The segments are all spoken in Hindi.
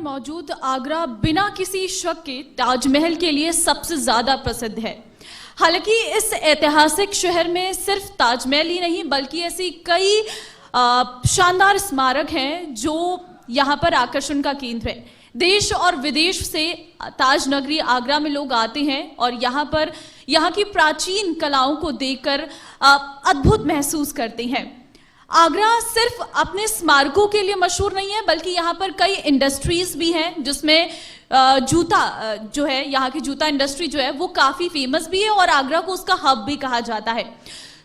मौजूद आगरा बिना किसी शक के ताजमहल के लिए सबसे ज्यादा प्रसिद्ध है। हालांकि इस ऐतिहासिक शहर में सिर्फ ताजमहल ही नहीं बल्कि ऐसी कई शानदार स्मारक हैं जो यहाँ पर आकर्षण का केंद्र है। देश और विदेश से ताज नगरी आगरा में लोग आते हैं और यहाँ की प्राचीन कलाओं को देखकर अद्भुत महसूस करते हैं। आगरा सिर्फ अपने स्मारकों के लिए मशहूर नहीं है बल्कि यहाँ पर कई इंडस्ट्रीज भी हैं जिसमें जूता जो है, यहाँ की जूता इंडस्ट्री जो है वो काफी फेमस भी है और आगरा को उसका हब भी कहा जाता है।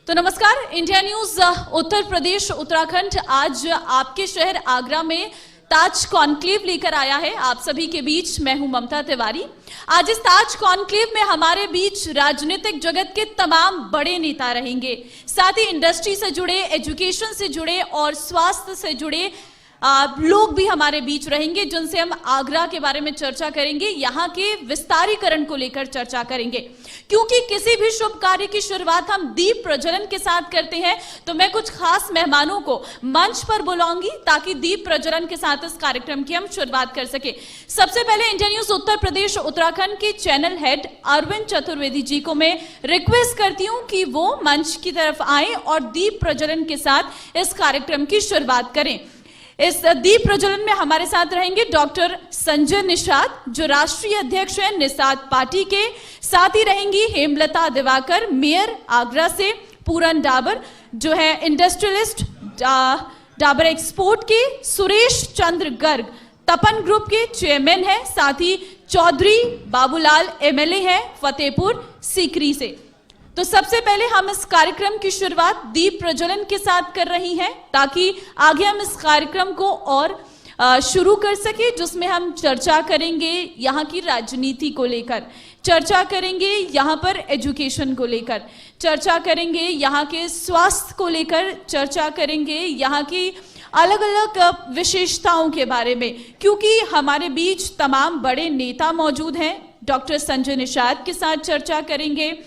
तो नमस्कार, इंडिया न्यूज उत्तर प्रदेश उत्तराखंड आज आपके शहर आगरा में ताज कॉन्क्लेव लेकर आया है। आप सभी के बीच मैं हूं ममता तिवारी। आज इस ताज कॉन्क्लेव में हमारे बीच राजनीतिक जगत के तमाम बड़े नेता रहेंगे, साथ ही इंडस्ट्री से जुड़े, एजुकेशन से जुड़े और स्वास्थ्य से जुड़े लोग भी हमारे बीच रहेंगे जिनसे हम आगरा के बारे में चर्चा करेंगे, यहाँ के विस्तारीकरण को लेकर चर्चा करेंगे। क्योंकि किसी भी शुभ कार्य की शुरुआत हम दीप प्रज्वलन के साथ करते हैं, तो मैं कुछ खास मेहमानों को मंच पर बुलाऊंगी ताकि दीप प्रज्वलन के साथ इस कार्यक्रम की हम शुरुआत कर सके। सबसे पहले इंडिया न्यूज उत्तर प्रदेश उत्तराखंड के चैनल हेड अरविंद चतुर्वेदी जी को मैं रिक्वेस्ट करती हूँ कि वो मंच की तरफ आए और दीप प्रज्वलन के साथ इस कार्यक्रम की शुरुआत करें। इस दीप प्रज्वलन में हमारे साथ रहेंगे डॉक्टर संजय निषाद जो राष्ट्रीय अध्यक्ष हैं निषाद पार्टी के, साथ ही रहेंगी हेमलता दिवाकर मेयर आगरा से, पूरन डाबर जो है इंडस्ट्रियलिस्ट डाबर एक्सपोर्ट के, सुरेश चंद्र गर्ग तपन ग्रुप के चेयरमैन हैं, साथ ही चौधरी बाबूलाल एमएलए हैं फतेहपुर सीकरी से। तो सबसे पहले हम इस कार्यक्रम की शुरुआत दीप प्रज्वलन के साथ कर रही हैं ताकि आगे हम इस कार्यक्रम को और शुरू कर सके, जिसमें हम चर्चा करेंगे यहाँ की राजनीति को लेकर, चर्चा करेंगे यहाँ पर एजुकेशन को लेकर, चर्चा करेंगे यहाँ के स्वास्थ्य को लेकर, चर्चा करेंगे यहाँ की अलग अलग विशेषताओं के बारे में, क्योंकि हमारे बीच तमाम बड़े नेता मौजूद हैं। डॉक्टर संजय निषाद के साथ चर्चा करेंगे,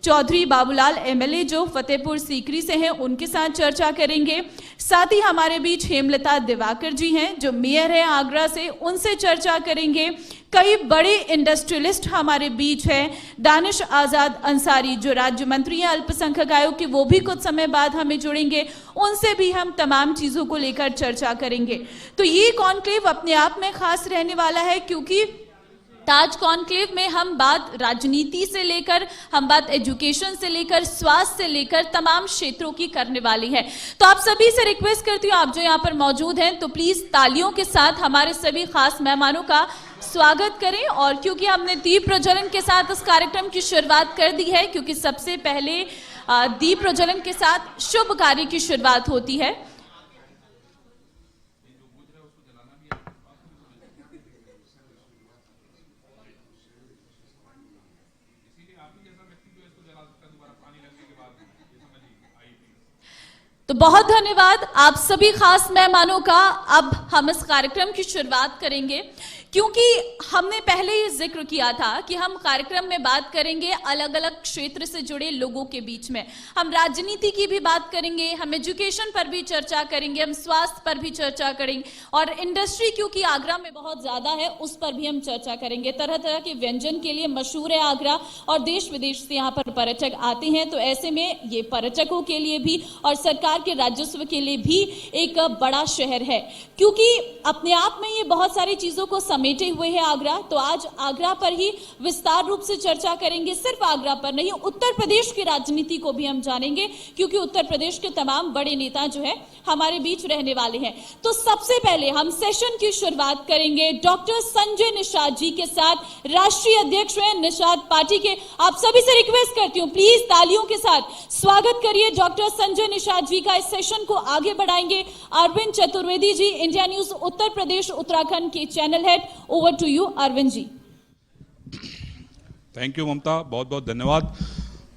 चौधरी बाबूलाल एमएलए जो फतेहपुर सीकरी से हैं उनके साथ चर्चा करेंगे, साथ ही हमारे बीच हेमलता दिवाकर जी हैं जो मेयर है आगरा से, उनसे चर्चा करेंगे। कई बड़े इंडस्ट्रियलिस्ट हमारे बीच हैं, दानिश आजाद अंसारी जो राज्य मंत्री हैं अल्पसंख्यक आयोग के, वो भी कुछ समय बाद हमें जुड़ेंगे, उनसे भी हम तमाम चीजों को लेकर चर्चा करेंगे। तो ये कॉन्क्लेव अपने आप में खास रहने वाला है क्योंकि ताज कॉन्क्लेव में हम बात राजनीति से लेकर, हम बात एजुकेशन से लेकर, स्वास्थ्य से लेकर तमाम क्षेत्रों की करने वाली है। तो आप सभी से रिक्वेस्ट करती हूँ, आप जो यहाँ पर मौजूद हैं तो प्लीज तालियों के साथ हमारे सभी खास मेहमानों का स्वागत करें। और क्योंकि हमने दीप प्रज्वलन के साथ इस कार्यक्रम की शुरुआत कर दी है, क्योंकि सबसे पहले दीप प्रज्वलन के साथ शुभ कार्य की शुरुआत होती है। तो बहुत धन्यवाद आप सभी खास मेहमानों का। अब हम इस कार्यक्रम की शुरुआत करेंगे क्योंकि हमने पहले ही जिक्र किया था कि हम कार्यक्रम में बात करेंगे अलग अलग क्षेत्र से जुड़े लोगों के बीच में, हम राजनीति की भी बात करेंगे, हम एजुकेशन पर भी चर्चा करेंगे, हम स्वास्थ्य पर भी चर्चा करेंगे और इंडस्ट्री क्योंकि आगरा में बहुत ज्यादा है उस पर भी हम चर्चा करेंगे। तरह तरह के व्यंजन के लिए मशहूर है आगरा और देश विदेश से यहाँ पर पर्यटक आते हैं, तो ऐसे में ये पर्यटकों के लिए भी और सरकार के राजस्व के लिए भी एक बड़ा शहर है क्योंकि अपने आप में ये बहुत सारी चीजों को समेटे हुए है आगरा। तो आज आगरा पर ही विस्तार रूप से चर्चा करेंगे, सिर्फ आगरा पर नहीं, उत्तर प्रदेश की राजनीति को भी हम जानेंगे क्योंकि उत्तर प्रदेश के तमाम बड़े नेता जो है हमारे बीच रहने वाले हैं। तो सबसे पहले हम सेशन की शुरुआत करेंगे डॉक्टर संजय निषाद जी के साथ, राष्ट्रीय अध्यक्ष हैं निषाद पार्टी के। आप सभी से रिक्वेस्ट करती हूँ प्लीज तालियों के साथ स्वागत करिए डॉक्टर संजय निषाद जी का। इस सेशन को आगे बढ़ाएंगे अरविंद चतुर्वेदी जी, इंडिया न्यूज उत्तर प्रदेश उत्तराखंड के channel head. Over to you Arvind ji. Thank you Mamata, बहुत बहुत धन्यवाद।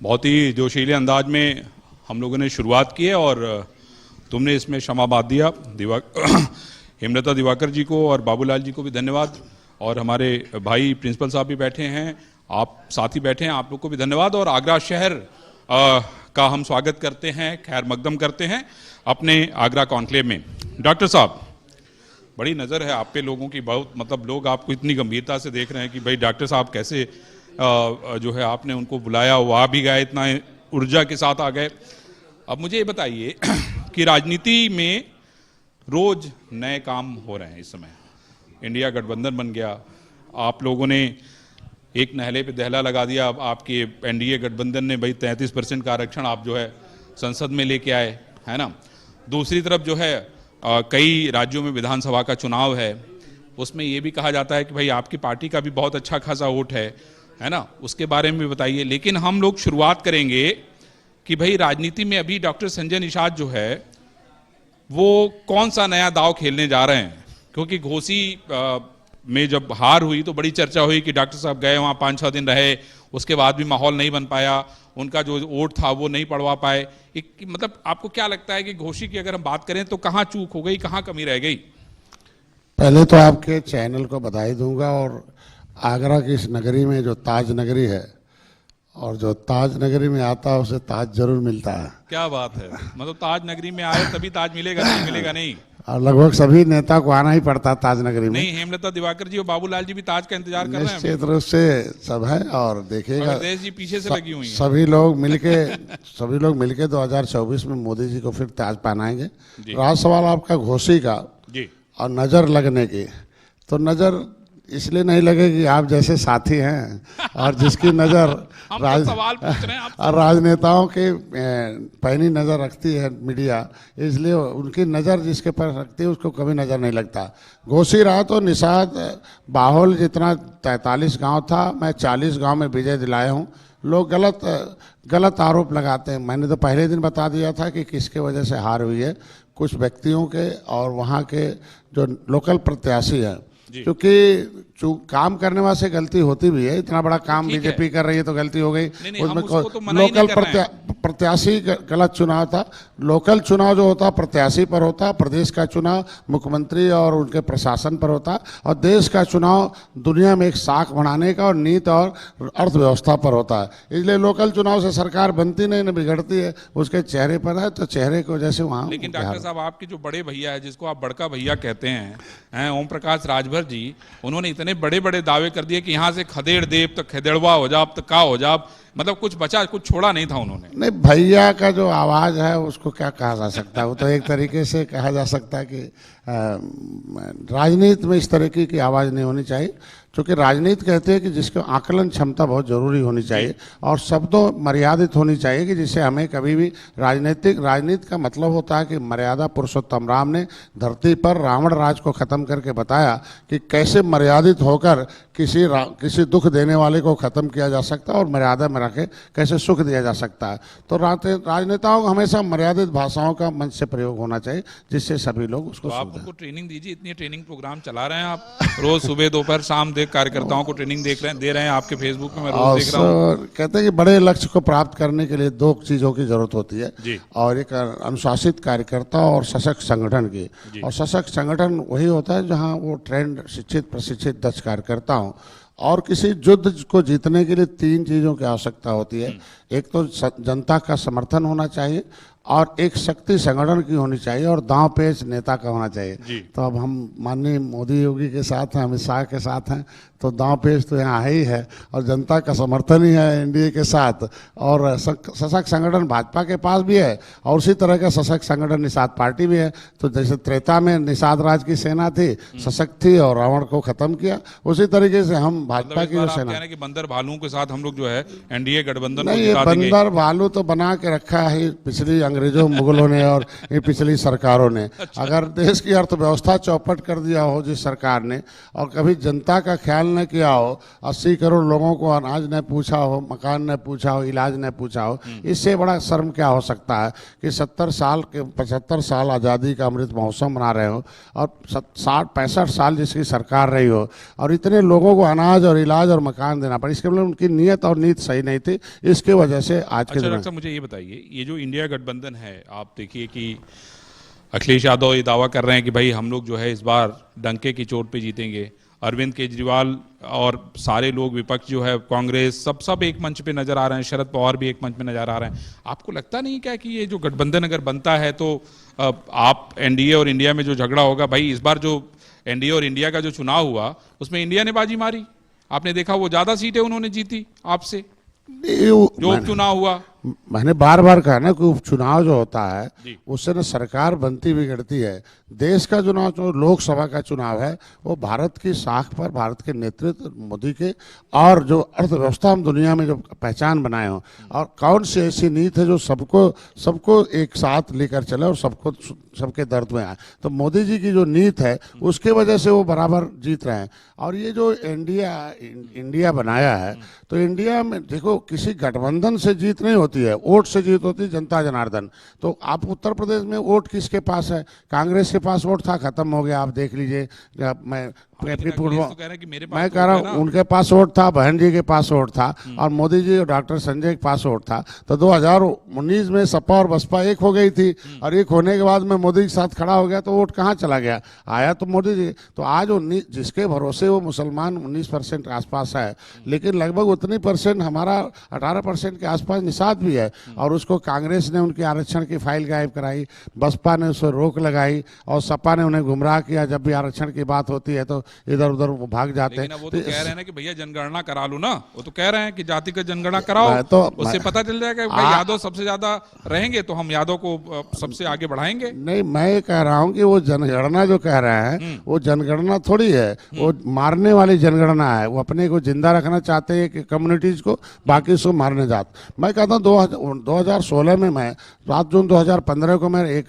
बहुत ही जोशीले अंदाज में हम लोगों ने शुरुआत की है और तुमने इसमें क्षमा बात दिया। हेमलता दिवाकर जी को और बाबूलाल जी को भी धन्यवाद और हमारे भाई प्रिंसिपल साहब भी बैठे हैं, आप साथी बैठे हैं, आप लोग को भी धन्यवाद। और आगरा शहर का हम स्वागत करते हैं, खैर मकदम करते हैं अपने आगरा कॉन्क्लेव में। डॉक्टर साहब, बड़ी नज़र है आप पे लोगों की, बहुत मतलब लोग आपको इतनी गंभीरता से देख रहे हैं कि भाई डॉक्टर साहब कैसे जो है आपने उनको बुलाया, वो आ भी गए, इतना ऊर्जा के साथ आ गए। अब मुझे ये बताइए कि राजनीति में रोज नए काम हो रहे हैं। इस समय इंडिया गठबंधन बन गया, आप लोगों ने एक नहले पे दहला लगा दिया। अब आपके एनडीए गठबंधन ने भाई 33% का आरक्षण आप जो है संसद में लेके आए, है ना। दूसरी तरफ जो है कई राज्यों में विधानसभा का चुनाव है, उसमें ये भी कहा जाता है कि भाई आपकी पार्टी का भी बहुत अच्छा खासा वोट है ना, उसके बारे में भी बताइए। लेकिन हम लोग शुरुआत करेंगे कि भाई राजनीति में अभी डॉक्टर संजय निषाद जो है वो कौन सा नया दांव खेलने जा रहे हैं, क्योंकि घोसी में जब हार हुई तो बड़ी चर्चा हुई कि डॉक्टर साहब गए वहाँ 5-6 दिन रहे, उसके बाद भी माहौल नहीं बन पाया, उनका जो वोट था वो नहीं पड़वा पाए। मतलब आपको क्या लगता है कि घोसी की अगर हम बात करें तो कहाँ चूक हो गई, कहाँ कमी रह गई? पहले तो आपके चैनल को बधाई दूंगा, और आगरा की इस नगरी में जो ताज नगरी है, और जो ताज नगरी में आता है उसे ताज जरूर मिलता है। क्या बात है, मतलब ताज नगरी में आए तभी ताज मिलेगा, नहीं मिलेगा नहीं। और लगभग सभी नेता को आना ही पड़ता ताज नगरी में। नहीं, हेमलता दिवाकर जी और बाबूलाल जी भी ताज का इंतजार कर रहे हैं। निश्चित रूप से सब है, और देखिएगा देश जी पीछे से लगी हुई हैं। सभी लोग मिलके 2024 में मोदी जी को फिर ताज पहनाएंगे। रहा सवाल आपका घोसी का जी और नजर लगने की, तो नजर इसलिए नहीं लगेगी, आप जैसे साथी हैं और जिसकी नज़र सवाल पूछ रहे हैं आप। और राजनेताओं के पैनी नज़र रखती है मीडिया, इसलिए उनकी नज़र जिसके पर रखती है उसको कभी नज़र नहीं लगता। घोसी रहा तो निषाद बाहुल जितना 43 गांव था, मैं 40 गांव में विजय दिलाया हूँ। लोग गलत आरोप लगाते हैं। मैंने तो पहले दिन बता दिया था कि किसके वजह से हार हुई है, कुछ व्यक्तियों के और वहाँ के जो लोकल प्रत्याशी हैं, क्योंकि काम करने वाले से गलती होती भी है। इतना बड़ा काम बीजेपी कर रही है तो गलती हो गई। उसमें लोकल प्रत्याशी गलत चुनाव था। लोकल चुनाव जो होता प्रत्याशी पर होता, प्रदेश का चुनाव मुख्यमंत्री और उनके प्रशासन पर होता, और देश का चुनाव दुनिया में एक साख बढ़ाने का और नीति और अर्थव्यवस्था पर होता है। इसलिए लोकल चुनाव से सरकार बनती नहीं न बिगड़ती है, उसके चेहरे पर है, तो चेहरे को जैसे वहाँ। लेकिन डॉक्टर साहब आपके जो बड़े भैया है, जिसको आप बड़का भैया कहते हैं, ओम प्रकाश राजभर जी, उन्होंने इतने बड़े बड़े दावे कर दिए कि यहाँ से खदेड़ देव तो खदेड़वा हो जाब तो का हो जाब, मतलब कुछ बचा, कुछ छोड़ा नहीं था उन्होंने। नहीं, भैया का जो आवाज है उसको क्या कहा जा सकता है, वो तो एक तरीके से कहा जा सकता है कि राजनीति में इस तरीके की आवाज नहीं होनी चाहिए, क्योंकि राजनीति कहते हैं कि जिसको आकलन क्षमता बहुत जरूरी होनी चाहिए और शब्दों मर्यादित होनी चाहिए, कि जिससे हमें कभी भी राजनीति का मतलब होता है कि मर्यादा पुरुषोत्तम राम ने धरती पर रावण राज को खत्म करके बताया कि कैसे मर्यादित होकर किसी दुख देने वाले को खत्म किया जा सकता है और मर्यादा में रखे कैसे सुख दिया जा सकता है। तो राजनेताओं को हमेशा मर्यादित भाषाओं का मंच से प्रयोग होना चाहिए, जिससे सभी लोग उसको। तो आप उनको ट्रेनिंग दीजिए, इतनी ट्रेनिंग प्रोग्राम चला रहे हैं आप, रोज सुबह दोपहर शाम कार्यकर्ताओं को ट्रेनिंग दे रहे हैं आपके फेसबुक पे मैं रोज देख रहा हूं। कहते हैं कि बड़े लक्ष्य को प्राप्त करने के लिए 2 चीजों की जरूरत होती है, और एक अनुशासित कार्यकर्ता और सशक्त संगठन की। और सशक्त संगठन वही होता है जहां वो ट्रेंड शिक्षित प्रशिक्षित दक्ष कार्यकर्ता हो। और किसी युद्ध को जीतने के लिए 3 चीजों की आवश्यकता होती है। एक तो जनता का समर्थन होना चाहिए, और एक शक्ति संगठन की होनी चाहिए, और दांव पेच नेता का होना चाहिए। तो अब हम माननीय मोदी योगी के साथ हैं, अमित शाह के साथ हैं, तो दांव पेच तो यहाँ है ही है, और जनता का समर्थन ही है एनडीए के साथ, और सशक्त संगठन भाजपा के पास भी है, और उसी तरह का सशक्त संगठन निषाद पार्टी भी है। तो जैसे त्रेता में निषाद राज की सेना थी, सशक्त थी और रावण को खत्म किया, उसी तरीके से हम भाजपा की जो सेना कि बंदर भालुओं के साथ हम लोग जो है एनडीए गठबंधन नहीं, ये बंदर भालू तो बना के रखा है पिछली अंग्रेजों मुगलों ने और ये पिछली सरकारों ने। अगर देश की अर्थव्यवस्था चौपट कर दिया हो जिस सरकार ने, और कभी जनता का ख्याल न किया हो, 80 करोड़ लोगों को अनाज न पूछा हो, मकान न पूछा हो, इलाज न पूछा हो, इससे बड़ा शर्म क्या हो सकता है कि 75 साल आज़ादी का अमृत महोत्सव मना रहे हो, और 65 साल जिसकी सरकार रही हो, और इतने लोगों को अनाज और इलाज और मकान देना पड़ा। इसके मतलब उनकी नीयत और नीति सही नहीं थी, इसकी वजह से आज के दिन। मुझे ये बताइए, ये जो इंडिया गठबंधन है, आप देखिए कि अखिलेश यादव ये दावा कर रहे हैं कि भाई हम लोग जो है इस बार डंके की चोट पे जीतेंगे। अरविंद केजरीवाल और सारे लोग विपक्ष जो है, कांग्रेस, सब एक मंच पे नजर आ रहे हैं, शरद पवार भी एक मंच पे नजर आ रहे हैं। आपको लगता नहीं क्या कि ये जो गठबंधन अगर बनता है तो आप एनडीए और इंडिया में जो झगड़ा होगा, भाई इस बार जो एनडीए और इंडिया का जो चुनाव हुआ उसमें इंडिया ने बाजी मारी, आपने देखा वो ज्यादा सीटें उन्होंने जीती आपसे, जो उपचुनाव हुआ। मैंने बार बार कहा ना कि उपचुनाव जो होता है जी। उससे ना सरकार बनती बिगड़ती है। देश का चुनाव जो लोकसभा का चुनाव है वो भारत की साख पर, भारत के नेतृत्व मोदी के, और जो अर्थव्यवस्था हम दुनिया में जो पहचान बनाए हो, और कौन सी ऐसी नीति है जो सबको एक साथ लेकर चले और सबके दर्द में आए। तो मोदी जी की जो नीति है उसके वजह से वो बराबर जीत रहे हैं। और ये जो इंडिया बनाया है, तो इंडिया में देखो किसी गठबंधन से जीत नहीं होती है, वोट से जीत होती है, जनता जनार्दन। तो आप उत्तर प्रदेश में वोट किसके पास है? कांग्रेस के पास वोट था, खत्म हो गया, आप देख लीजिए। मैं कह रहा हूँ उनके पास वोट था, बहन जी के पास वोट था, और मोदी जी और डॉक्टर संजय के पास वोट था। तो 2019 में सपा और बसपा एक हो गई थी, और एक होने के बाद में मोदी के साथ खड़ा हो गया, तो वोट कहाँ चला गया? आया तो मोदी जी। तो आज जिसके भरोसे वो मुसलमान 19% के आसपास है, लेकिन लगभग उतनी परसेंट हमारा 18% के आसपास निषाद भी है, और उसको कांग्रेस ने उनके आरक्षण की फाइल गायब कराई, बसपा ने उस पर रोक लगाई, और सपा ने उन्हें गुमराह किया। जब भी आरक्षण की बात होती है तो इधर उधर वो भाग जाते हैं। वो तो कह रहे हैं ना कि भैया जनगणना करा लो ना, वो तो कह रहे हैं कि जाति का जनगणना कराओ, तो उससे पता चल जाएगा भाई यादव सबसे ज्यादा रहेंगे तो हम यादव को सबसे आगे बढ़ाएंगे। नहीं, मैं ये कह रहा हूँ कि वो जनगणना जो कह रहे हैं वो जनगणना थोड़ी है, वो मारने वाली जनगणना है। वो अपने को जिंदा रखना चाहते हैं कि कम्युनिटीज को, बाकी उसको मारने जाते। मैं कहता हूँ 2016 में, मैं 7 जून 2015 को मैं एक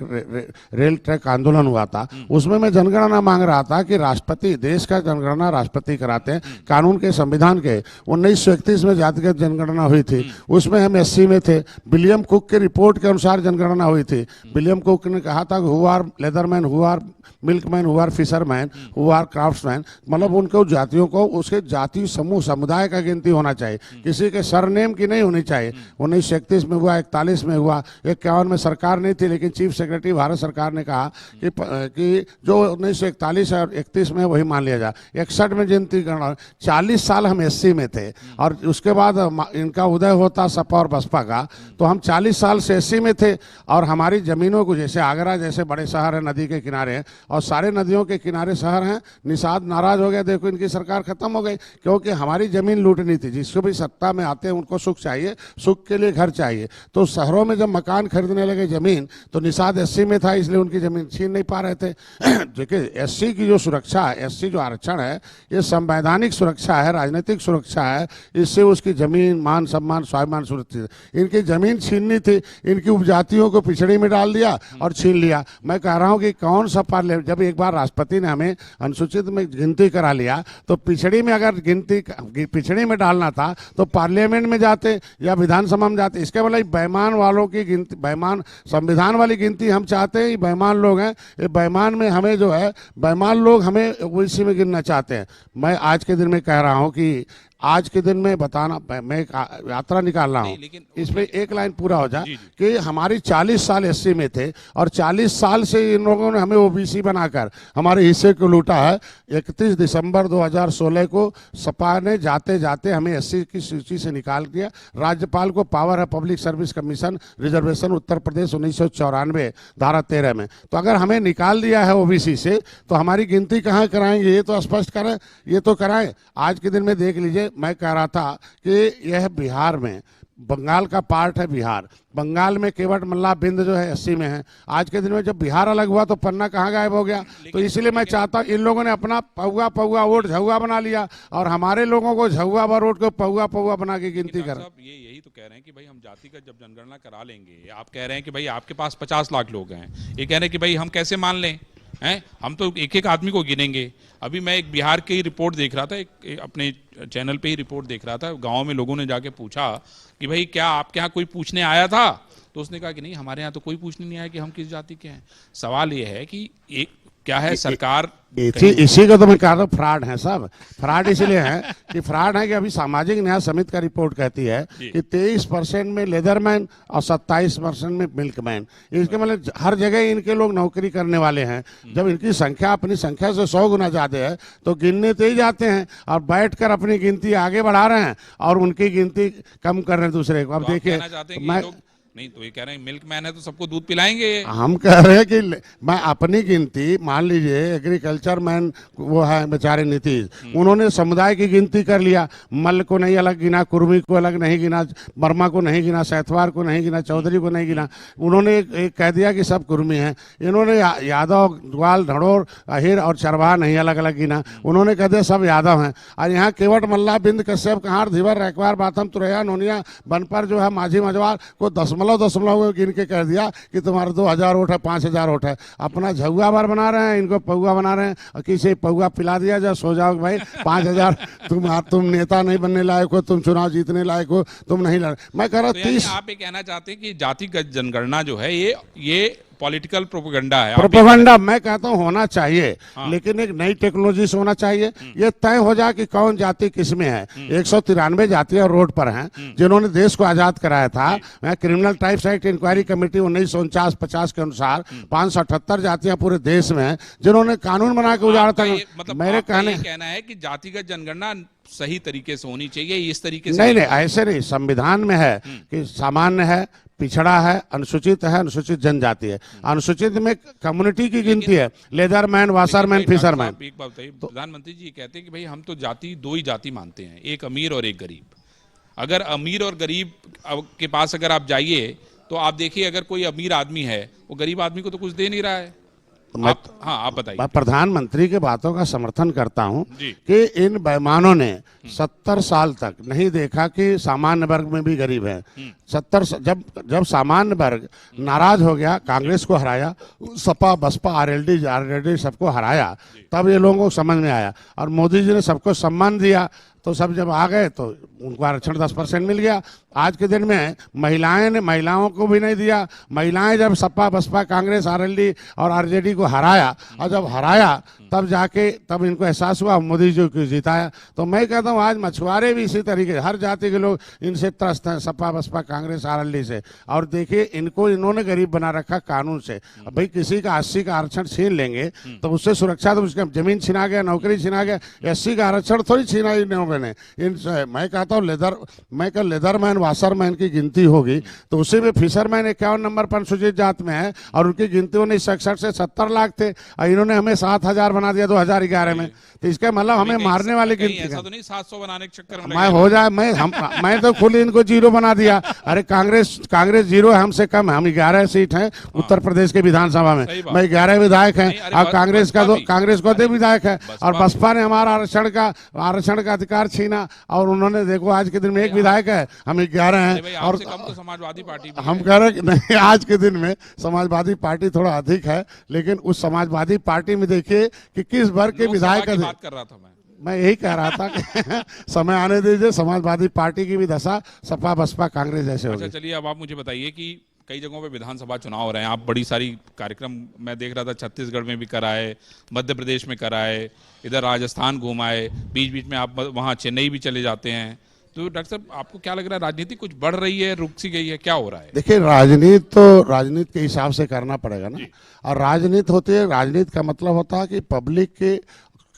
रेल ट्रैक आंदोलन हुआ था, उसमें मैं जनगणना मांग रहा था कि राष्ट्रपति, देश का जनगणना राष्ट्रपति कराते हैं, कानून के, संविधान के। 1931 में जातिगत जनगणना हुई थी, उसमें हम 80 में थे। विलियम कुक के रिपोर्ट के अनुसार जनगणना हुई थी। विलियम कुक ने कहा था कि who are leatherman, who are milkman, who are fisherman, who are craftsman, मतलब उनको जातियों को उसके जाति समूह समुदाय का गिनती होना चाहिए, किसी के सरनेम की नहीं होनी चाहिए। 1931 में हुआ, 41 में हुआ, 51 में सरकार नहीं थी, लेकिन चीफ सेक्रेटरी भारत सरकार ने कहा कि जो 1941 और 31 में वही मान लिया जाए। 61 में गिनती करना, 40 साल हम 80 में थे, और उसके बाद इनका उदय होता सपा और बसपा का, तो हम 40 साल से 80 में थे। और हमारी जमीनों को, जैसे आगरा जैसे बड़े शहर है, नदी के किनारे, और सारे नदियों के किनारे शहर हैं, निषाद नाराज हो गया, देखो इनकी सरकार खत्म हो गई, क्योंकि हमारी जमीन लूटनी थी। जिसको भी सत्ता में आते हैं उनको सुख चाहिए, सुख के लिए घर चाहिए। तो शहरों में जब मकान खरीदने लगे जमीन, तो निषाद 80 में था, इसलिए उनकी जमीन छीन नहीं पा रहे थे। देखिए एससी की जो सुरक्षा है, एससी जो आरक्षण है, ये संवैधानिक सुरक्षा है, राजनीतिक सुरक्षा है, इससे उसकी जमीन, मान सम्मान, स्वाभिमान सुरक्षित। इनकी जमीन छीननी थी, इनकी उपजातियों को पिछड़ी में डाल दिया और छीन लिया। मैं कह रहा हूँ कि कौन सा पार्लियामेंट, जब एक बार राष्ट्रपति ने हमें अनुसूचित में गिनती करा लिया, तो पिछड़ी में अगर गिनती पिछड़ी में डालना था तो पार्लियामेंट में जाते या विधानसभा में जाते। इसके मतलब बेईमान वालों की गिनती, बेईमान संविधान वाली गिनती हम चाहते हैं। बेईमान लोग हैं, ये बेईमान में हमें जो है, बेईमान लोग हमें ओबीसी में गिनना चाहते हैं। मैं आज के दिन में कह रहा हूँ कि आज के दिन में बताना, मैं एक यात्रा निकाल रहा हूँ, इसमें एक लाइन पूरा हो जाए कि हमारी 40 साल एससी में थे, और 40 साल से इन लोगों ने हमें ओबीसी बनाकर हमारे हिस्से को लूटा है। 31 दिसंबर 2016 को सपा ने जाते जाते हमें एससी की सूची से निकाल दिया। राज्यपाल को पावर है, public service commission reservation Uttar Pradesh 1994 धारा 13 में। तो अगर हमें निकाल दिया है ओबीसी से, तो हमारी गिनती कहाँ कराएंगे? ये तो स्पष्ट करें, ये तो कराएं। आज के दिन में देख लीजिए, मैं कह रहा था कि यह बिहार में, बंगाल का पार्ट है बिहार, बंगाल में केवट मल्ला बिंद जो है 80 में है। आज के दिन में जब बिहार अलग हुआ तो पन्ना कहाँ गायब हो गया? तो इसलिए मैं चाहता हूँ, इन लोगों ने अपना पौआ पौआ वोट झुआ बना लिया, और हमारे लोगों को झुआ वोट को पौआ पौआ बना के गिनती कर। यही तो कह रहे हैं कि भाई हम जाति का जब जनगणना करा लेंगे, आप कह रहे हैं कि भाई आपके पास 50 लाख लोग हैं, ये कह रहे हैं कि भाई हम कैसे मान लें हैं, हम तो एक एक आदमी को गिनेंगे। अभी मैं एक बिहार की रिपोर्ट देख रहा था, एक अपने चैनल पे ही रिपोर्ट देख रहा था। गांव में लोगों ने जाके पूछा कि भाई क्या आपके यहाँ कोई पूछने आया था? तो उसने कहा कि नहीं, हमारे यहाँ तो कोई पूछने नहीं आया कि हम किस जाति के हैं। सवाल ये है कि एक क्या है, सरकार इसी को तो मैं कह रहा हूँ, फ्रॉड है सब। फ्रॉड इसलिए है कि फ्रॉड है कि अभी सामाजिक न्याय समिति का रिपोर्ट कहती है कि 23% में लेदरमैन और 27% में मिल्कमैन। इसके मतलब हर जगह इनके लोग नौकरी करने वाले हैं। जब इनकी संख्या अपनी संख्या से 100 गुना ज्यादा है, तो गिनने तो ही जाते हैं और बैठकर अपनी गिनती आगे बढ़ा रहे हैं और उनकी गिनती कम कर रहे हैं दूसरे को। अब देखिए, नहीं तो ये कह रहे हैं मिल्क मैन है तो सबको दूध पिलाएंगे। हम कह रहे हैं कि मैं अपनी गिनती, मान लीजिए एग्रीकल्चर मैन वो है बेचारे नीतीश, उन्होंने समुदाय की गिनती कर लिया, मल्ल को नहीं अलग गिना, कुर्मी को अलग नहीं गिना, वर्मा को नहीं गिना, सैथवार को नहीं गिना, चौधरी को नहीं गिना, उन्होंने एक कह दिया कि सब कुर्मी हैं। इन्होंने यादव, ग्वाल, धड़ोर, अहिर और चरवाहा नहीं अलग अलग गिना, उन्होंने कह दिया सब यादव हैं। और यहाँ केवट, मल्ला, बिंद, कश्यप, कहार, धीवर, रैकवार, बाथम, तुरैया, नोनिया, बनपर जो है माझी, मजवार को दशमलव गिन के कह दिया कि तुम्हारे 2000 वोट है, 5000 वोट है। अपना झुआ बार बना रहे हैं, इनको पौआ बना रहे हैं, और किसी पौआ पिला दिया जाए, सो जाओ भाई 5000, तुम नेता नहीं बनने लायक हो, तुम चुनाव जीतने लायक हो, तुम नहीं लड़। मैं कह रहा 30। आप ये कहना चाहते हैं कि जातिगत जनगणना जो है ये पॉलिटिकल प्रोपेगेंडा है? प्रोपेगेंडा मैं कहता हूँ होना चाहिए, लेकिन एक नई टेक्नोलॉजी से होना चाहिए। ये तय हो जाए कि कौन जाति किस में है। 193 जातियां रोड पर हैं जिन्होंने देश को आजाद कराया था। Criminal types act inquiry committee 1949-50 के अनुसार 578 जातियां पूरे देश में हैं जिन्होंने कानून बना के उजाड़ा था। मतलब मेरे कहना है कि जातिगत जनगणना सही तरीके से होनी चाहिए, इस तरीके से नहीं, ऐसे नहीं। संविधान में है कि सामान्य है, पिछड़ा है, अनुसूचित है, अनुसूचित जनजाति है। अनुसूचित में कम्युनिटी की गिनती है, लेदरमैन, वाशरमैन, फिशरमैन। एक बात बताइए, प्रधानमंत्री जी कहते हैं कि भाई हम तो जाति, दो ही जाति मानते हैं, एक अमीर और एक गरीब। अगर अमीर और गरीब के पास अगर आप जाइए तो आप देखिए, अगर कोई अमीर आदमी है वो गरीब आदमी को तो कुछ दे नहीं रहा है। आप बताइए। मैं प्रधानमंत्री के बातों का समर्थन करता हूं कि इन बेईमानों ने 70 साल तक नहीं देखा कि सामान्य वर्ग में भी गरीब है। 70 जब सामान्य वर्ग नाराज हो गया, कांग्रेस को हराया, सपा, बसपा, आरएलडी सबको हराया, तब ये लोगों को समझ में आया। और मोदी जी ने सबको सम्मान दिया, तो सब जब आ गए तो उनको आरक्षण 10% मिल गया। आज के दिन में महिलाओं को भी नहीं दिया। महिलाएं जब सपा, बसपा, कांग्रेस, आरएलडी और आरजेडी को हराया, और जब हराया तब इनको एहसास हुआ मोदी जी को जिताया। तो मैं कहता हूँ आज मछुआरे भी इसी तरीके, हर जाति के लोग इनसे त्रस्त हैं, सपा, बसपा, कांग्रेस, आरएलडी से। और देखिए इन्होंने गरीब बना रखा कानून से। अब भाई किसी का 80 का आरक्षण छीन लेंगे तो उससे सुरक्षा, तो उसका जमीन छिना गया, नौकरी छिना गया। 80 का आरक्षण थोड़ी छीना इन लोगों ने। मैं कहता हूँ लेदरमैन, वाशरमैन की गिनती होगी तो उसी में फिशरमैन 51 नंबर पर अनुसूचित जात में है, और उनकी गिनती 1961 से 70 लाख थे, और इन्होंने हमें 7000 बना दिया 2011 में। तो इसका मतलब हमें मारने वाली गिनती। ऐसा तो नहीं 700 बनाने के चक्कर में मैं हो जाए, मैं तो खुद इनको 0 बना दिया। अरे कांग्रेस 0 है, हमसे कम है। हम 11 सीट हैं उत्तर प्रदेश के विधानसभा में, मैं 11 विधायक हैं, और कांग्रेस को 2 विधायक है। और बसपा ने हमारा आरक्षण का अधिकार छीना, और उन्होंने देखो आज के दिन में 1 विधायक है, हम 11 हैं। और तो समाजवादी पार्टी हम कह रहे हैं नहीं, आज के दिन में समाजवादी पार्टी थोड़ा अधिक है, लेकिन उस समाजवादी पार्टी में देखिए कि किस वर्ग के विधायक कर रहा था। मैं यही कह रहा था कि समय आने दीजिए, समाजवादी पार्टी की भी दशा सपा, बसपा, कांग्रेस जैसे होगी। अच्छा चलिए, अब आप मुझे बताइए कि कई जगहों पे विधानसभा चुनाव हो रहे हैं, आप बड़ी सारी कार्यक्रम मैं देख रहा था, छत्तीसगढ़ में भी कराए, मध्य प्रदेश में कराए, इधर राजस्थान घुमाए, बीच बीच में आप वहाँ चेन्नई भी चले जाते हैं। तो डॉक्टर साहब आपको क्या लग रहा है, राजनीति कुछ बढ़ रही है, रुक सी गई है, क्या हो रहा है? देखिए राजनीति के हिसाब से करना पड़ेगा ना। और राजनीति होती है, राजनीति का मतलब होता है कि पब्लिक के,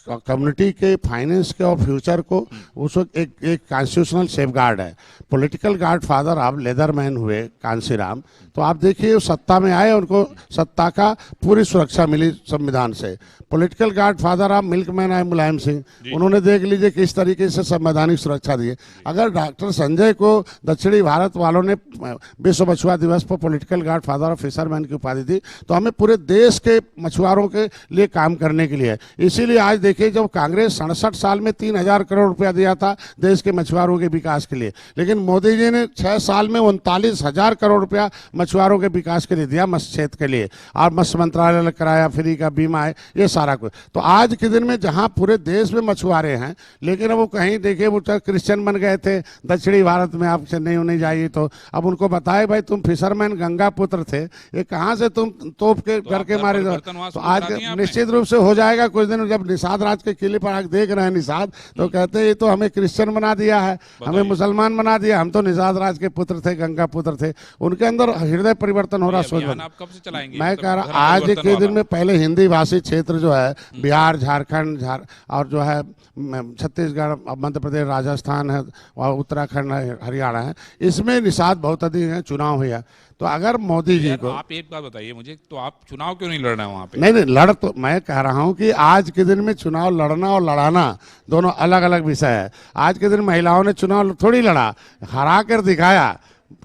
कम्युनिटी के, फाइनेंस के और फ्यूचर को उसको एक कॉन्स्टिट्यूशनल सेफगार्ड है। पॉलिटिकल गार्ड फादर आप लेदरमैन हुए कांशीराम, तो आप देखिए सत्ता में आए, उनको सत्ता का पूरी सुरक्षा मिली संविधान से। पॉलिटिकल गार्ड फादर आप मिल्कमैन आए मुलायम सिंह, उन्होंने देख लीजिए किस तरीके से संवैधानिक सुरक्षा दी है। अगर डॉक्टर संजय को दक्षिणी भारत वालों ने विश्व मछुआ दिवस पर political guard father of fisherman की उपाधि दी, तो हमें पूरे देश के मछुआरों के लिए काम करने के लिए। इसीलिए आज देखिए जब कांग्रेस 67 साल में 3000 करोड़ रुपया दिया था देश के मछुआरों के विकास के लिए, लेकिन मोदी जी ने 6 साल में 39,000 करोड़ रुपया मछुआरों के विकास के लिए दिया, मत्स्य क्षेत्र के लिए। और मत्स्य मंत्रालय कराया, फ्री का बीमा है, ये सारा कुछ। तो आज के दिन में जहां पूरे देश में मछुआरे हैं, लेकिन अब वो कहीं देखिए वो क्रिश्चियन बन गए थे दक्षिणी भारत में, आप चेन्नई नहीं जाइए तो अब उनको बताए भाई तुम फिशरमैन गंगा पुत्र थे, ये कहाँ से तुम तोप के करके मारे। तो आज निश्चित रूप से हो जाएगा कुछ दिन, जब निषाद निषाद राज के किले पर आके देख रहे हैं निषाद, तो कहते हैं ये तो हमें क्रिश्चियन बना दिया है, हमें मुसलमान बना दिया, हम तो निषाद राज के पुत्र थे, गंगा पुत्र थे। उनके अंदर हृदय परिवर्तन हो रहा, सोच। आप कब से चलाएंगे? मैं कह रहा आज के दिन में पहले हिंदी भाषी क्षेत्र जो है बिहार, झारखंड और जो है छत्तीसगढ़, मध्य प्रदेश, राजस्थान है और उत्तराखंड है, हरियाणा है, इसमें निषाद बहुत अधिक है, चुनाव हुआ। तो अगर मोदी जी को, आप एक बात बताइए मुझे, तो आप चुनाव क्यों नहीं लड़ रहे हैं वहां पे? नहीं लड़, तो मैं कह रहा हूं कि आज के दिन में चुनाव लड़ना और लड़ाना दोनों अलग अलग विषय है। आज के दिन महिलाओं ने चुनाव थोड़ी लड़ा, हरा कर दिखाया,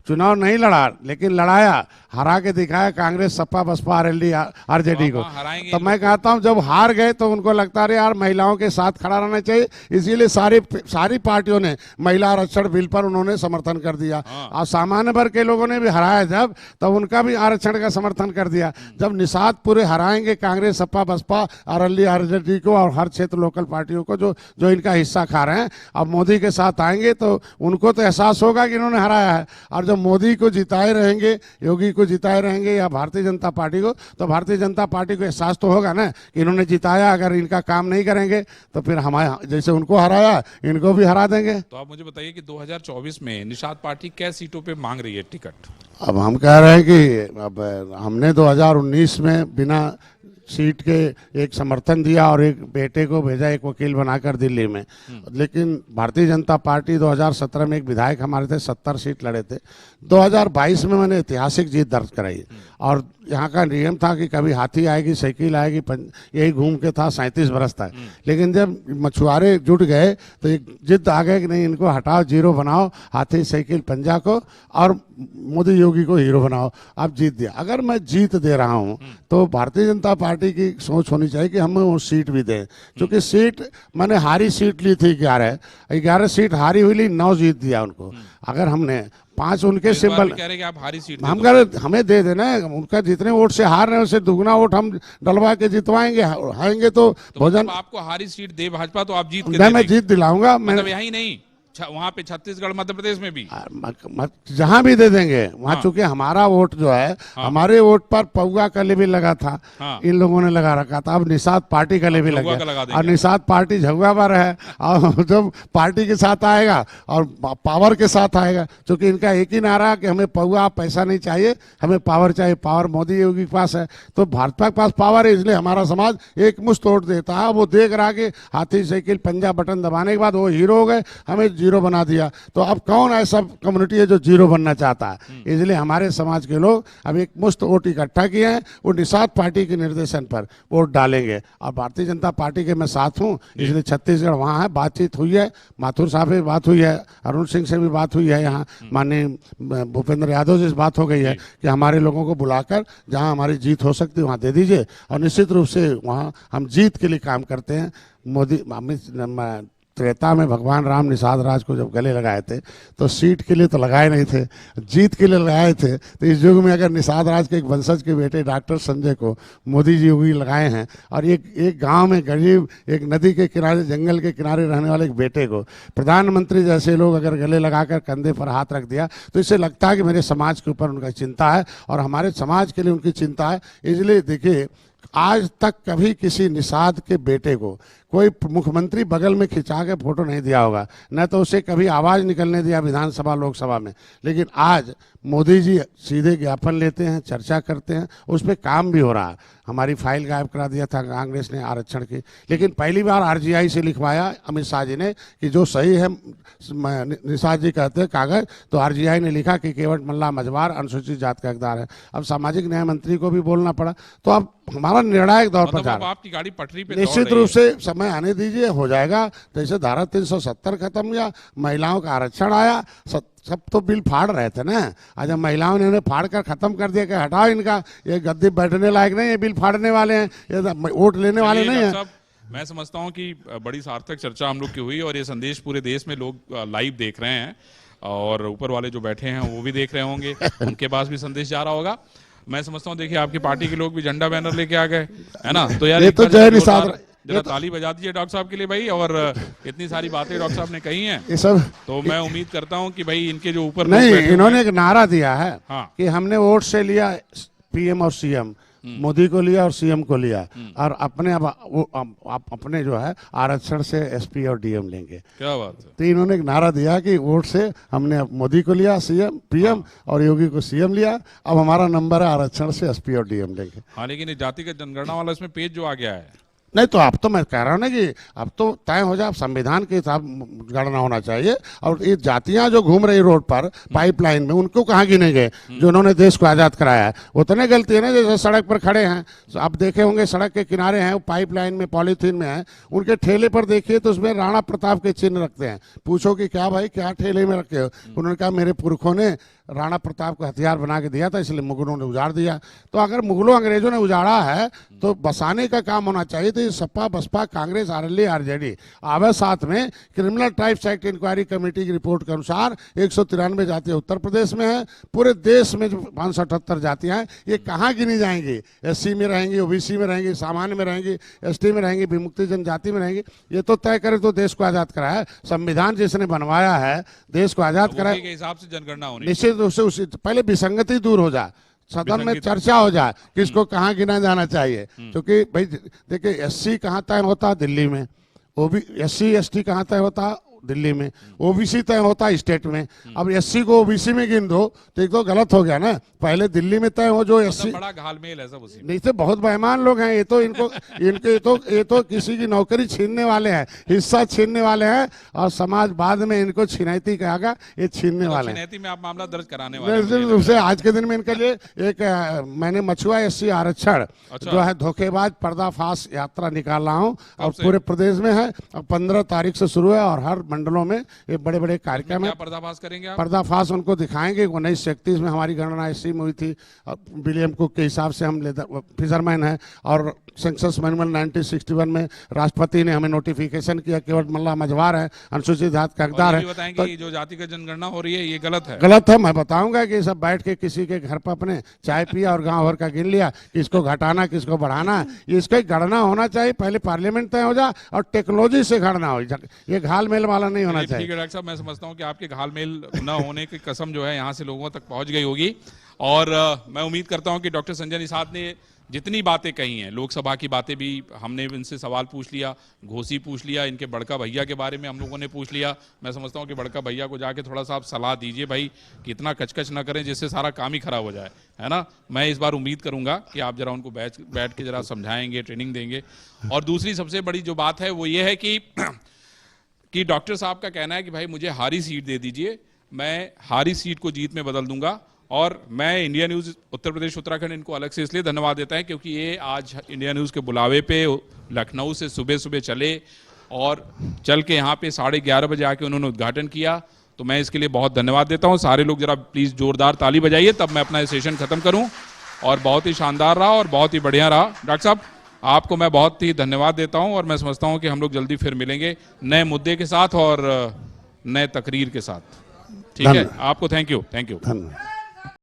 चुनाव नहीं लड़ा लेकिन लड़ाया, हरा के दिखाया कांग्रेस, सपा, बसपा, आरएलडी, आरजेडी को। तो मैं कहता हूं जब हार गए तो उनको लगता है यार महिलाओं के साथ खड़ा रहना चाहिए, इसीलिए सारी पार्टियों ने महिला आरक्षण बिल पर उन्होंने समर्थन कर दिया। और सामान्य वर्ग के लोगों ने भी हराया जब, तब उनका भी आरक्षण का समर्थन कर दिया। जब निषाद पूरे हराएंगे कांग्रेस, सपा, बसपा, आरएलडी, आरजेडी को और हर क्षेत्र लोकल पार्टियों को जो इनका हिस्सा खा रहे हैं, अब मोदी के साथ आएंगे तो उनको तो एहसास होगा कि इन्होंने हराया है। और जब मोदी को जिताए रहेंगे, योगी को जिताए रहेंगे या भारतीय जनता पार्टी को, तो भारतीय जनता पार्टी को एहसास तो होगा ना कि इन्होंने जिताया, अगर इनका काम नहीं करेंगे तो फिर हमारे जैसे उनको हराया इनको भी हरा देंगे। तो आप मुझे बताइए कि 2024 में निषाद पार्टी कै सीटों पे मांग रही है टिकट? अब हम कह रहे हैं कि अब हमने 2019 में बिना सीट के एक समर्थन दिया और एक बेटे को भेजा एक वकील बनाकर दिल्ली में, लेकिन भारतीय जनता पार्टी 2017 में एक विधायक हमारे थे, 70 सीट लड़े थे। 2022 में मैंने ऐतिहासिक जीत दर्ज कराई और यहाँ का नियम था कि कभी हाथी आएगी, साइकिल आएगी, यही घूम के था, 37 बरस था। लेकिन जब मछुआरे जुट गए तो एक जिद आ गए कि नहीं, इनको हटाओ, जीरो बनाओ, हाथी, साइकिल, पंजा को, और मोदी योगी को हीरो बनाओ। अब जीत दिया। अगर मैं जीत दे रहा हूँ तो भारतीय जनता पार्टी की सोच होनी चाहिए कि हमें वो सीट भी दें, क्योंकि सीट मैंने हारी सीट ली थी 11 सीट हारी हुई ली, 9 जीत दिया उनको। अगर हमने 5 उनके सिंबल, कह रहे कि आप हारी सीट हम कह रहे हमें दे देना, उनका जितने वोट से हार रहे हैं उससे दुगना वोट हम डलवा के जितवाएंगे, हारेंगे तो भोजन। आपको हारी सीट दे भाजपा तो आप जीत मैं जीत दिलाऊंगा। मतलब यही नहीं, वहां पे छत्तीसगढ़, मध्य प्रदेश में भी जहां भी दे देंगे वहां। चूंकि हमारा वोट जो है, हमारे वोट पर पौगा का लेबल लगा था, इन लोगों ने लगा रखा था, अब निषाद पार्टी का लेबल लग गया और निषाद पार्टी झगुआ पर है। और जब पार्टी के साथ आएगा और पावर के साथ आएगा, क्योंकि इनका एक ही नारा कि हमें पौगा पैसा नहीं चाहिए, हमें पावर चाहिए। पावर मोदी योगी के पास है, तो भाजपा के पास पावर है, इसलिए हमारा समाज एक मुश्त वोट देता है। वो देख रहा कि हाथी, साइकिल, पंजा बटन दबाने के बाद वो हीरो हो गए, हमें जीरो बना दिया। तो अब कौन ऐसा कम्युनिटी है जो जीरो बनना चाहता है? इसलिए हमारे समाज के लोग अब एक मुश्त वोट इकट्ठा किए हैं, वो निषाद पार्टी के निर्देशन पर वोट डालेंगे। और भारतीय जनता पार्टी के मैं साथ हूं, इसलिए छत्तीसगढ़ वहां है, बातचीत हुई है, माथुर साहब से बात हुई है, अरुण सिंह से भी बात हुई है, यहाँ माननीय भूपेंद्र यादव से बात हो गई है कि हमारे लोगों को बुलाकर जहां हमारी जीत हो सकती है वहां दे दीजिए। और निश्चित रूप से वहां हम जीत के लिए काम करते हैं। मोदी त्रेता में भगवान राम निषाद राज को जब गले लगाए थे तो सीट के लिए तो लगाए नहीं थे, जीत के लिए लगाए थे। तो इस युग में अगर निषाद राज के एक वंशज के बेटे डॉक्टर संजय को मोदी जी योगी लगाए हैं, और एक गांव में गरीब, एक नदी के किनारे, जंगल के किनारे रहने वाले एक बेटे को प्रधानमंत्री जैसे लोग अगर गले लगाकर कंधे पर हाथ रख दिया, तो इससे लगता है कि मेरे समाज के ऊपर उनका चिंता है और हमारे समाज के लिए उनकी चिंता है। इसलिए देखिए, आज तक कभी किसी निषाद के बेटे को कोई मुख्यमंत्री बगल में खिंचा के फोटो नहीं दिया होगा, न तो उसे कभी आवाज निकलने दिया विधानसभा, लोकसभा में। लेकिन आज मोदी जी सीधे ज्ञापन लेते हैं, चर्चा करते हैं, उस पर काम भी हो रहा है। हमारी फाइल गायब करा दिया था कांग्रेस ने आरक्षण की, लेकिन पहली बार आरजीआई से लिखवाया अमित शाह जी ने कि जो सही है, निषाद जी कहते हैं कागज, तो आरजीआई ने लिखा कि केवट मल्ला मजबार अनुसूचित जात का हकदार है। अब सामाजिक न्याय मंत्री को भी बोलना पड़ा। तो अब हमारा निर्णायक दौर पर जा रहा है। आपकी गाड़ी पटरी पे निश्चित रूप से समय आने दीजिए, हो जाएगा। जैसे धारा 370 खत्म हुआ, महिलाओं का आरक्षण आया, सब तो बिल फाड़ रहे थे ना। आज महिलाओं ने उन्हें फाड़ कर खत्म कर दिया कि हटाओ इनका, ये गद्दी बैठने लायक नहीं, ये बिल फाड़ने वाले हैं, ये वोट लेने वाले नहीं है। मैं समझता हूं कि बड़ी सार्थक चर्चा हम लोग की हुई और ये संदेश पूरे देश में लोग लाइव देख रहे हैं और ऊपर वाले जो बैठे हैं वो भी देख रहे होंगे, उनके पास भी संदेश जा रहा होगा। मैं समझता हूँ, देखिए आपकी पार्टी के लोग भी झंडा बैनर लेके आ गए, है ना? तो यार, ये तो जय निषाद, जरा ताली बजा दीजिए डॉक्टर साहब के लिए भाई। और इतनी सारी बातें डॉक्टर साहब ने कही हैं, ये सब तो मैं उम्मीद करता हूं कि भाई इनके जो ऊपर नहीं, इन्होंने एक नारा दिया है हाँ। कि हमने वोट से लिया पीएम और सीएम, मोदी को लिया और सीएम को लिया, और अपने अपने जो है आरक्षण से एसपी और डीएम लेंगे। क्या बात है। तो इन्होंने एक नारा दिया कि वोट से हमने मोदी को लिया सीएम पीएम और योगी को सीएम लिया, अब हमारा नंबर है आरक्षण से एसपी और डीएम लेंगे। हाँ, लेकिन ये जातिगत जनगणना वाला इसमें पेज जो आ गया है, नहीं तो अब तो मैं कह रहा हूँ ना कि अब तो तय हो जाए, संविधान के हिसाब गणना होना चाहिए। और ये जातियां जो घूम रही रोड पर पाइपलाइन में, उनको कहाँ गिनेंगे जो उन्होंने देश को आज़ाद कराया है? उतने गलती है ना, जैसे सड़क पर खड़े हैं, आप देखे होंगे सड़क के किनारे हैं, पाइपलाइन में पॉलीथीन में है, उनके ठेले पर देखिए तो उसमें राणा प्रताप के चिन्ह रखते हैं। पूछो कि क्या भाई क्या ठेले में रखे हो? उन्होंने कहा मेरे पुरखों ने राणा प्रताप को हथियार बना के दिया था, इसलिए मुगलों ने उजाड़ दिया। तो अगर मुगलों अंग्रेजों ने उजाड़ा है तो बसाने का काम होना चाहिए। तो ये सपा बसपा कांग्रेस आरएलडी आरजेडी आवे साथ में। Criminal tribes act inquiry committee की रिपोर्ट के अनुसार 193 जातियां उत्तर प्रदेश में है, पूरे देश में जो 578 जातियां हैं, ये कहाँ गिनी जाएंगी? एससी में रहेंगी, ओबीसी में रहेंगी, सामान्य में रहेंगी, एसटी में रहेंगी, विमुक्ति जनजाति में रहेंगी? ये तो तय करे तो देश को आजाद कराया, संविधान जिसने बनवाया है देश को आजाद कराया, के हिसाब से जनगणना होनी निश्चित रूप से उसी पहले विसंगति दूर हो जाए, सदन में चर्चा हो जाए किसको कहाँ गिना जाना चाहिए। क्योंकि भाई देखिए एससी कहाँ तय होता? दिल्ली में। एससी एसटी कहाँ तय होता? दिल्ली में। ओबीसी तय होता स्टेट में। अब एससी को ओबीसी में गिन दो तो एक तो गलत हो गया ना। पहले दिल्ली में तय हो जो एससी, बड़ा घालमेल है सब उसी में। नहीं तो बहुत बेईमान लोग हैं ये तो, ये तो किसी की नौकरी छीनने वाले हैं, हिस्सा छीनने वाले हैं, और समाज बाद में इनको छिनैती कहेगा, ये छीनने वाले हैं। छिनैती में आप मामला दर्ज कराने वाले हैं। आज के दिन में इनके लिए एक मैंने मछुआ एससी आरक्षण जो है धोखेबाज पर्दाफाश यात्रा निकाल रहा हूँ, और पूरे प्रदेश में है। 15 तारीख से शुरू है और हर मंडलों में ये बड़े बड़े कार्यक्रम है। पर्दाफाश करेंगे आप? पर्दाफाश उनको दिखाएंगे। 1931 में हमारी गणना ऐसी में हुई थी, विलियम कुक के हिसाब से हम फिशरमैन है, और सेंसस मैनुअल 1961 में राष्ट्रपति ने हमें नोटिफिकेशन किया, केवल मल्ला मझवार है, अनुसूचित जाति का हकदार है। बताएंगे तो जो जातिगत जनगणना हो रही है ये गलत है? गलत है। मैं बताऊंगा कि सब बैठ के किसी के घर पर अपने चाय पिया और गांव भर का गिन लिया, किसको घटाना किसको बढ़ाना। इसका गणना होना चाहिए, पहले पार्लियामेंट तय हो जाए और टेक्नोलॉजी से गणना हो, ये घालमेल वाला नहीं होना चाहिए। ठीक है डॉक्टर साहब, मैं समझता हूँ कि आपके घालमेल न होने की कसम जो है यहाँ से लोगों तक पहुँच गई होगी। और मैं उम्मीद करता हूँ कि डॉक्टर संजय निषाद ने जितनी बातें कही हैं, लोकसभा की बातें भी हमने इनसे सवाल पूछ लिया, घोसी पूछ लिया, इनके बड़का भैया के बारे में हम लोगों ने पूछ लिया। मैं समझता हूँ कि बड़का भैया को जाके थोड़ा सा आप सलाह दीजिए भाई कि इतना कचकच ना करें जिससे सारा काम ही खराब हो जाए, है ना। मैं इस बार उम्मीद करूंगा कि आप जरा उनको बैठ के जरा समझाएंगे, ट्रेनिंग देंगे। और दूसरी सबसे बड़ी जो बात है वो ये है कि डॉक्टर साहब का कहना है कि भाई मुझे हारी सीट दे दीजिए, मैं हारी सीट को जीत में बदल दूंगा। और मैं इंडिया न्यूज़ उत्तर प्रदेश उत्तराखंड इनको अलग से इसलिए धन्यवाद देता है क्योंकि ये आज इंडिया न्यूज़ के बुलावे पे लखनऊ से सुबह सुबह चले और चल के यहाँ पे 11:30 बजे आके उन्होंने उद्घाटन किया। तो मैं इसके लिए बहुत धन्यवाद देता हूँ। सारे लोग जरा प्लीज़ जोरदार ताली बजाइए, तब मैं अपना सेशन ख़त्म करूँ। और बहुत ही शानदार रहा और बहुत ही बढ़िया रहा। डॉक्टर साहब आपको मैं बहुत ही धन्यवाद देता हूँ और मैं समझता हूँ कि हम लोग जल्दी फिर मिलेंगे नए मुद्दे के साथ और नए तकरीर के साथ। ठीक है, आपको थैंक यू। धन्यवाद।